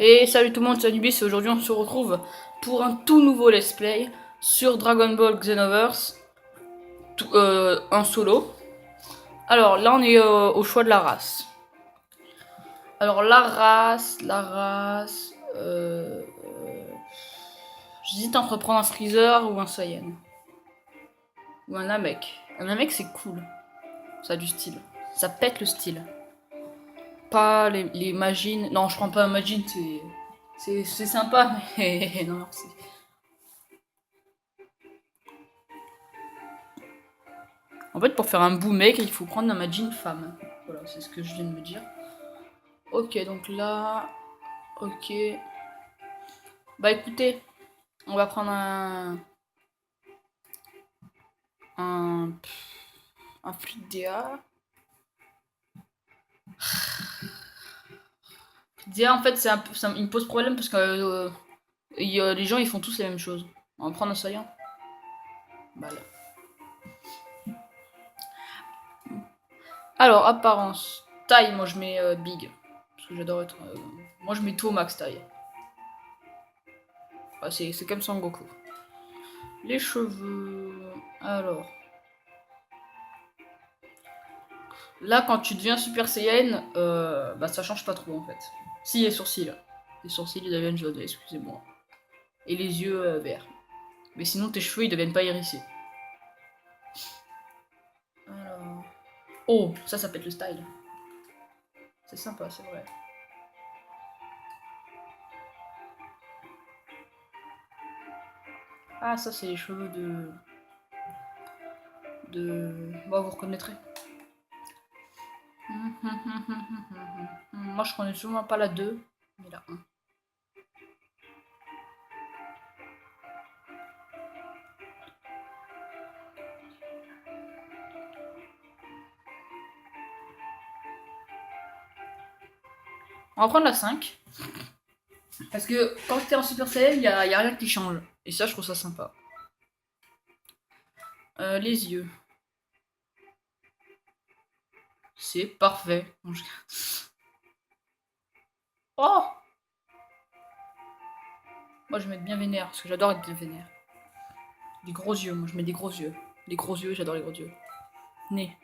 Et salut tout le monde, c'est Anubis et aujourd'hui on se retrouve pour un tout nouveau let's play sur Dragon Ball Xenoverse, en solo. Alors là on est au choix de la race. Alors j'hésite entre prendre un Freezer ou un Saiyan. Ou un Namek. Un Namek c'est cool, ça a du style. Ça pète le style. Pas les Majin, non je prends pas un Majin, c'est sympa mais non merci. En fait, pour faire un beau mec, il faut prendre un Majin femme. Voilà, c'est ce que je viens de me dire. Ok, donc là... Ok. Bah écoutez, on va prendre Un... Un Fridea. Fridea, en fait, il me pose problème parce que les gens, ils font tous la même chose. On va prendre un Saiyan. Voilà. Alors, apparence. Taille, moi je mets Big. Parce que j'adore être... moi je mets tout au max taille. Ah, c'est comme Son Goku. Les cheveux... Alors... Là, quand tu deviens Super Saiyan, bah ça change pas trop en fait. Si, les sourcils. Les sourcils ils deviennent jaunes, excusez-moi. Et les yeux verts. Mais sinon, tes cheveux ils deviennent pas hérissés. Alors... Oh, ça pète le style. C'est sympa, c'est vrai. Ah, ça c'est les cheveux Bah, vous reconnaîtrez. Moi je connais sûrement pas la 2, mais la 1. On va prendre la 5. Parce que quand t'es en Super Saiyan, y a rien qui change. Et ça, je trouve ça sympa. Les yeux. C'est parfait. Oh! Moi, je vais mettre bien vénère, parce que j'adore être bien vénère. Des gros yeux, moi, je mets des gros yeux. Des gros yeux, j'adore les gros yeux. Nez.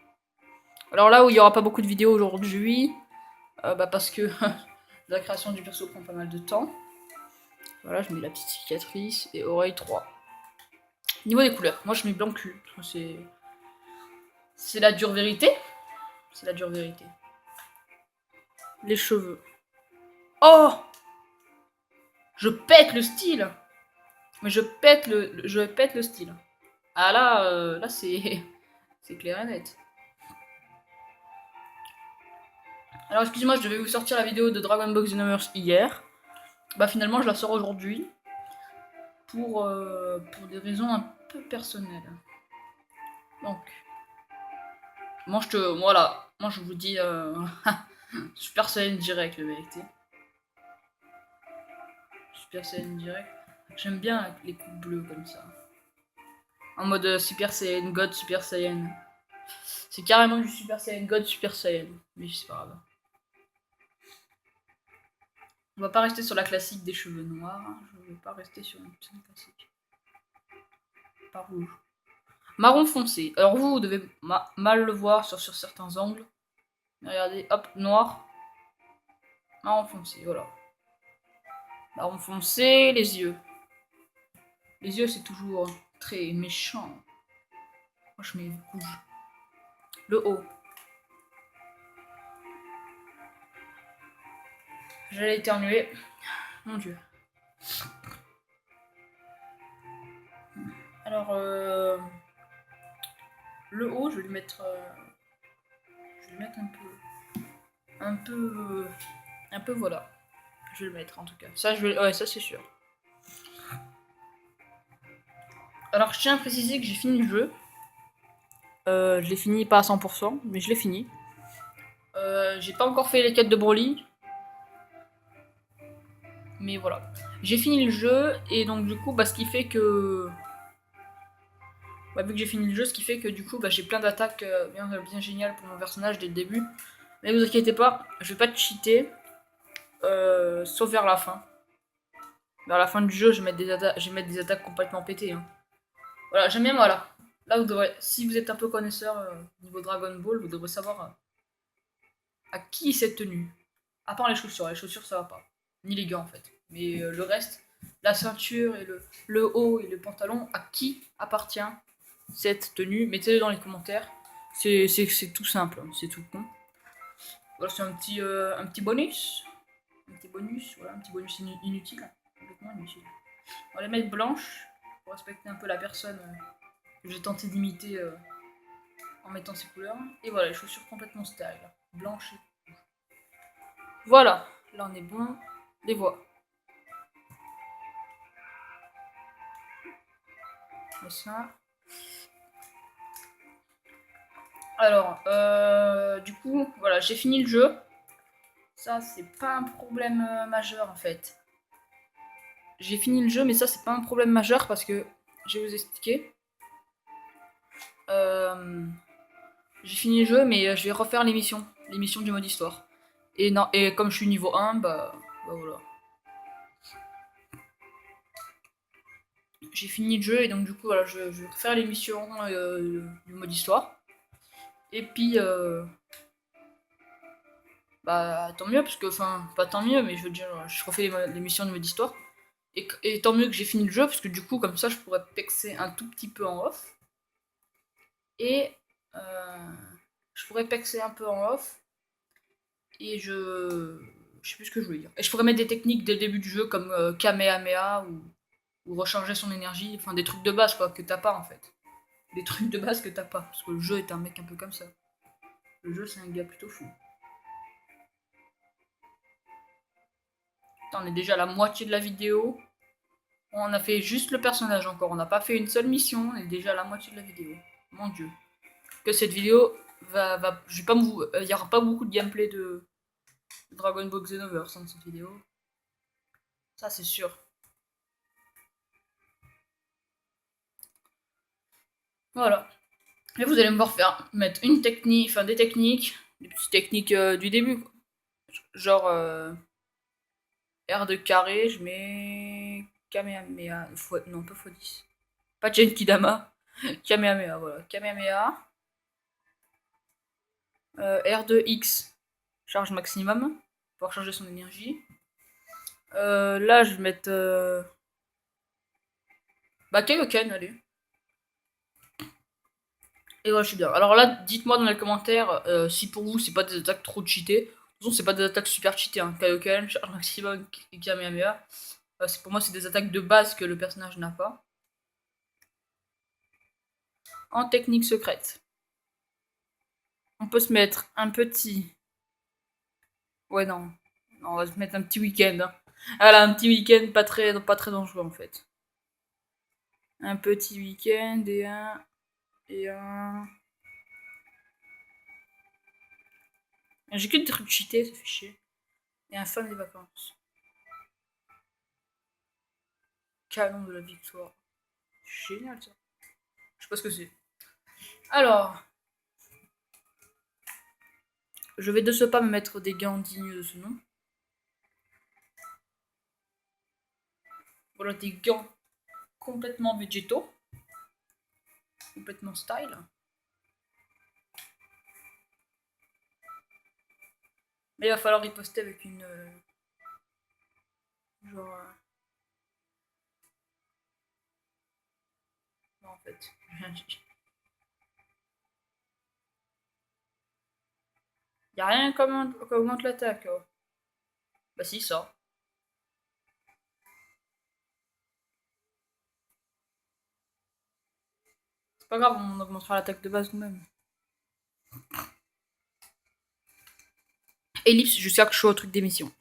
Alors là où il n'y aura pas beaucoup de vidéos aujourd'hui, bah parce que la création du perso prend pas mal de temps. Voilà, je mets la petite cicatrice et oreille 3. Niveau des couleurs, moi je mets blanc cul. C'est la dure vérité. C'est la dure vérité. Les cheveux. Oh! Je pète le style! Mais je pète le style. Ah là, là c'est c'est clair et net. Alors excusez-moi, je devais vous sortir la vidéo de Dragon Ball Xenoverse hier. Bah finalement je la sors aujourd'hui pour des raisons un peu personnelles. Donc, voilà, moi je vous dis Super Saiyan direct la vérité. Super Saiyan direct. J'aime bien les coups bleus comme ça. En mode Super Saiyan God, Super Saiyan. C'est carrément du Super Saiyan God, Super Saiyan. Mais c'est pas grave. On va pas rester sur la classique des cheveux noirs. Hein. Je vais pas rester sur une petite classique. Pas rouge. Marron foncé. Alors vous devez mal le voir sur certains angles. Mais regardez, hop, noir. Marron foncé, voilà. Marron foncé, les yeux. Les yeux, c'est toujours très méchant. Moi, je mets rouge. Le haut. J'allais éternuer. Mon dieu. Alors, le haut, je vais le mettre... je vais le mettre un peu, voilà. Je vais le mettre, en tout cas. Ça, ouais, ça, c'est sûr. Alors, je tiens à préciser que j'ai fini le jeu. Je l'ai fini pas à 100%, mais je l'ai fini. J'ai pas encore fait les quêtes de Broly. Mais voilà. J'ai fini le jeu, et donc du coup, bah, ce qui fait que... Bah, vu que j'ai fini le jeu, ce qui fait que du coup, bah, j'ai plein d'attaques bien géniales pour mon personnage dès le début. Mais vous inquiétez pas, je vais pas te cheater. sauf vers la fin. Vers la fin du jeu, je vais mettre des attaques complètement pétées. Hein. Voilà, j'aime bien, voilà. Là, vous devrez, si vous êtes un peu connaisseur niveau Dragon Ball, vous devrez savoir à qui cette tenue. À part les chaussures ça va pas. Ni les gants en fait. Mais le reste, la ceinture et le haut et le pantalon, à qui appartient cette tenue? Mettez-le dans les commentaires. C'est tout simple, hein, c'est tout con. Voilà, c'est un petit bonus. Un petit bonus, voilà, un petit bonus inutile. Complètement inutile. On va les mettre blanches pour respecter un peu la personne que j'ai tenté d'imiter en mettant ces couleurs. Et voilà, les chaussures complètement style. Blanches et... Voilà, là on est bon. Les voix. Et ça. Alors, du coup, voilà, j'ai fini le jeu. Ça, c'est pas un problème majeur en fait. J'ai fini le jeu, mais ça, c'est pas un problème majeur parce que je vais vous expliquer. Euh, j'ai fini le jeu, mais je vais refaire l'émission du mode histoire. Et, non, et comme je suis niveau 1, bah voilà. J'ai fini le jeu et donc du coup, voilà, je vais refaire l'émission du mode histoire. Et puis, bah tant mieux, parce que, enfin, pas tant mieux, mais je veux dire, je refais l'émission du mode histoire. Et tant mieux que j'ai fini le jeu, parce que du coup, comme ça, je pourrais pexer un tout petit peu en off. Et je pourrais pexer un peu en off. Et je sais plus ce que je voulais dire. Et je pourrais mettre des techniques dès le début du jeu, comme Kamehameha ou recharger son énergie. Enfin, des trucs de base, quoi, que t'as pas en fait. Des trucs de base que t'as pas. Parce que le jeu est un mec un peu comme ça. Le jeu, c'est un gars plutôt fou. Putain, on est déjà à la moitié de la vidéo. On a fait juste le personnage encore. On n'a pas fait une seule mission. On est déjà à la moitié de la vidéo. Mon dieu. Que cette vidéo je vais pas il y aura pas beaucoup de gameplay de Dragon Ball Xenoverse dans cette vidéo. Ça, c'est sûr. Voilà. Et vous allez me voir mettre une technique, enfin des petites techniques du début. Quoi. Genre R de carré, je mets Kamehameha. Non, pas x10. Pas Genkidama. Kamehameha, voilà. Kamehameha. R2X, charge maximum, pour charger son énergie. Là, je vais mettre. Bah, Kaioken, allez. Et voilà, je suis bien. Alors là, dites-moi dans les commentaires si pour vous, c'est pas des attaques trop cheatées. De toute façon, c'est pas des attaques super cheatées. Hein. Kaioken, charge maximum et Kamehameha. Pour moi, c'est des attaques de base que le personnage n'a pas. En technique secrète, on peut se mettre un petit. Ouais, non. Non, on va se mettre un petit week-end. Hein. Voilà, un petit week-end pas très dangereux en fait. Un petit week-end et un. Et un. J'ai que des trucs cheatés, ça fait chier. Et un fan des vacances. Canon de la victoire. Génial ça. Je sais pas ce que c'est. Alors, je vais de ce pas me mettre des gants dignes de ce nom. Voilà des gants complètement végétaux. Complètement style. Mais il va falloir riposter avec une. Genre. Non, en fait. Y'a rien qui augmente l'attaque. Oh. Bah si, ça. C'est pas grave, on augmentera l'attaque de base nous-mêmes. Ellipse jusqu'à que je sois au truc d'émission.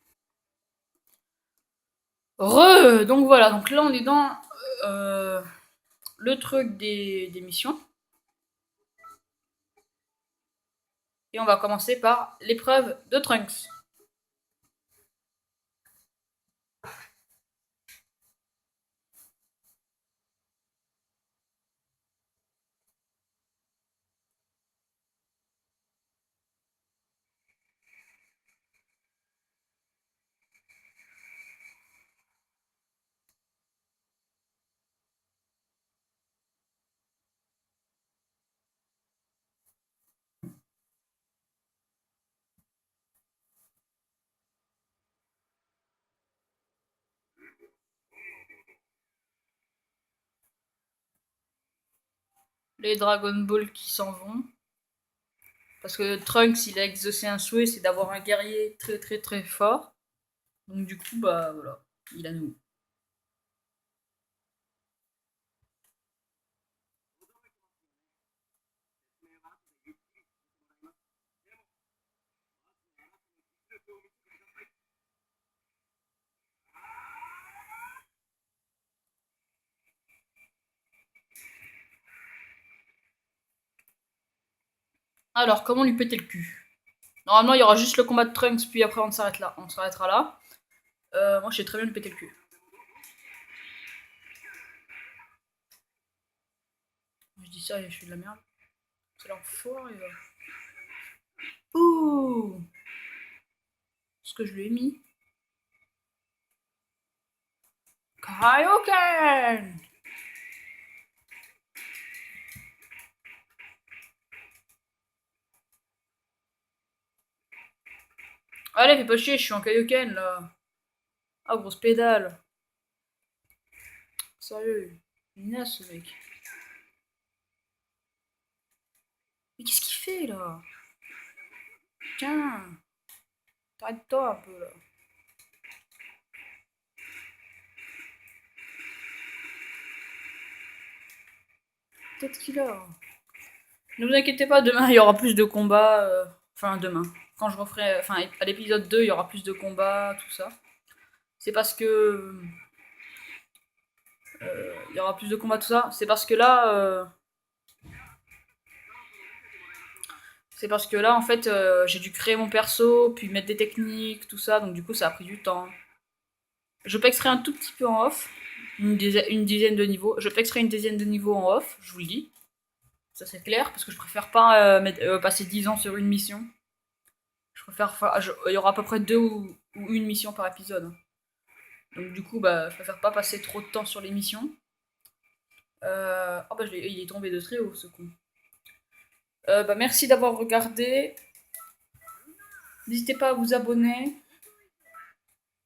Donc voilà, donc là on est dans le truc des missions. Et on va commencer par l'épreuve de Trunks. les Dragon Ball qui s'en vont. Parce que Trunks, il a exaucé un souhait, c'est d'avoir un guerrier très très très fort. Donc du coup, bah voilà, il a nous. Alors, comment lui péter le cul? Normalement, il y aura juste le combat de Trunks, puis après on s'arrête là. On s'arrêtera là. Moi, je sais très bien lui péter le cul. Je dis ça et je suis de la merde. C'est l'enfoiré, là. Ouh! Ce que je lui ai mis. Kaioken! Allez, fais pas chier, je suis en Kaioken, là. Ah, grosse pédale. Sérieux. Il ce mec. Mais qu'est-ce qu'il fait, là? Tiens, t'arrête-toi un peu, là. Peut-être qu'il a. Ne vous inquiétez pas, demain il y aura plus de combats. Enfin, demain. Quand je referai. Enfin, à l'épisode 2, il y aura plus de combats, tout ça. C'est parce que. Il y aura plus de combats, tout ça. C'est parce que là. C'est parce que là, en fait, j'ai dû créer mon perso, puis mettre des techniques, tout ça. Donc, du coup, ça a pris du temps. Je pexerai un tout petit peu en off. Une dizaine de niveaux. Je pexerai une dizaine de niveaux en off, je vous le dis. Ça, c'est clair, parce que je préfère pas passer 10 ans sur une mission. Je préfère faire. Il y aura à peu près deux ou une mission par épisode. Donc du coup, bah, je préfère pas passer trop de temps sur les missions. Oh bah, il est tombé de très haut, ce con. Bah, merci d'avoir regardé. N'hésitez pas à vous abonner.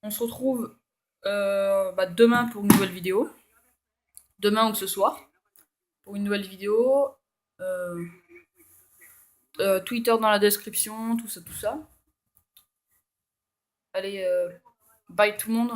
On se retrouve bah, demain pour une nouvelle vidéo. Demain ou ce soir. Pour une nouvelle vidéo. Euh, Twitter dans la description, tout ça, tout ça. Allez, bye tout le monde.